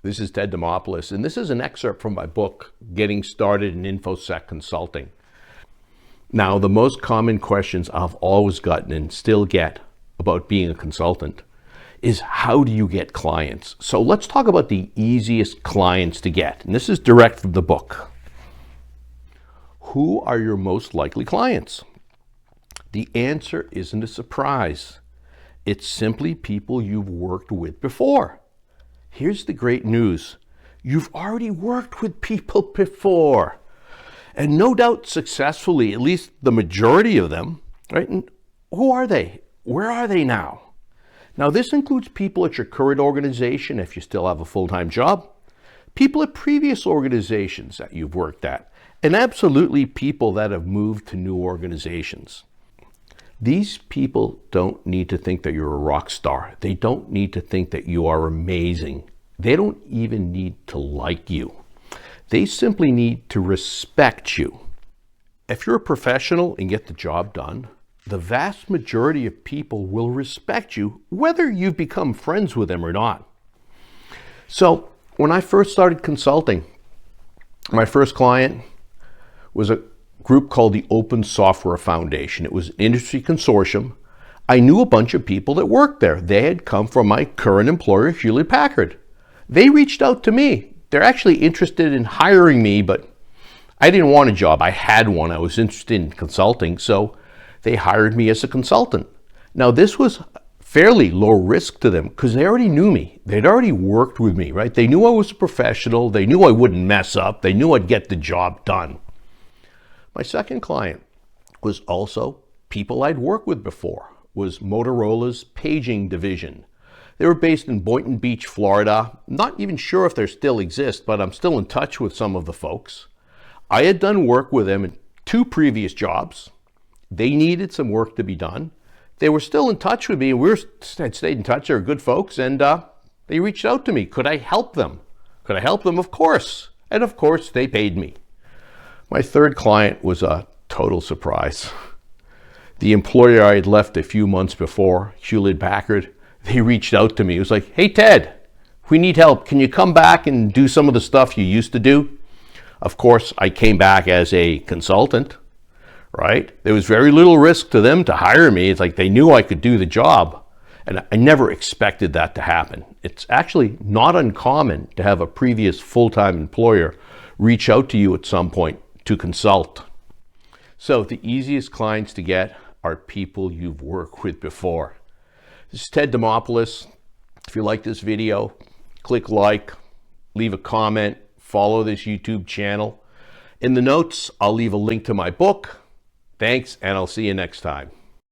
This is Ted Demopoulos, and this is an excerpt from my book, Getting Started in InfoSec Consulting. Now, the most common questions I've always gotten and still get about being a consultant is, how do you get clients? So let's talk about the easiest clients to get. And this is direct from the book. Who are your most likely clients? The answer isn't a surprise. It's simply people you've worked with before. Here's the great news. You've already worked with people before, and no doubt successfully, at least the majority of them, right? And who are they? Where are they now? Now, this includes people at your current organization, if you still have a full-time job, people at previous organizations that you've worked at, and absolutely people that have moved to new organizations. These people don't need to think that you're a rock star. They don't need to think that you are amazing. They don't even need to like you. They simply need to respect you. If you're a professional and get the job done, the vast majority of people will respect you, whether you've become friends with them or not. So when I first started consulting, my first client was a group called the Open Software Foundation. It was an industry consortium. I knew a bunch of people that worked there. They had come from my current employer, Hewlett Packard. They reached out to me. They're actually interested in hiring me, but I didn't want a job. I had one. I was interested in consulting, so they hired me as a consultant. Now, this was fairly low risk to them because they already knew me. They'd already worked with me, right? They knew I was a professional. They knew I wouldn't mess up. They knew I'd get the job done. My second client was also people I'd worked with before, was Motorola's paging division. They were based in Boynton Beach, Florida. I'm not even sure if they still exist, but I'm still in touch with some of the folks. I had done work with them in 2 previous jobs. They needed some work to be done. They were still in touch with me, and had stayed in touch. They're good folks, and they reached out to me. Could I help them? Could I help them? Of course. And of course, they paid me. My third client was a total surprise. The employer I had left a few months before, Hewlett Packard, they reached out to me. It was like, hey, Ted, we need help. Can you come back and do some of the stuff you used to do? Of course, I came back as a consultant, right? There was very little risk to them to hire me. It's like they knew I could do the job. And I never expected that to happen. It's actually not uncommon to have a previous full-time employer reach out to you at some point to consult. So the easiest clients to get are people you've worked with before. This is Ted Demopoulos. If you like this video, click like, leave a comment, follow this YouTube channel. In the notes, I'll leave a link to my book. Thanks, and I'll see you next time.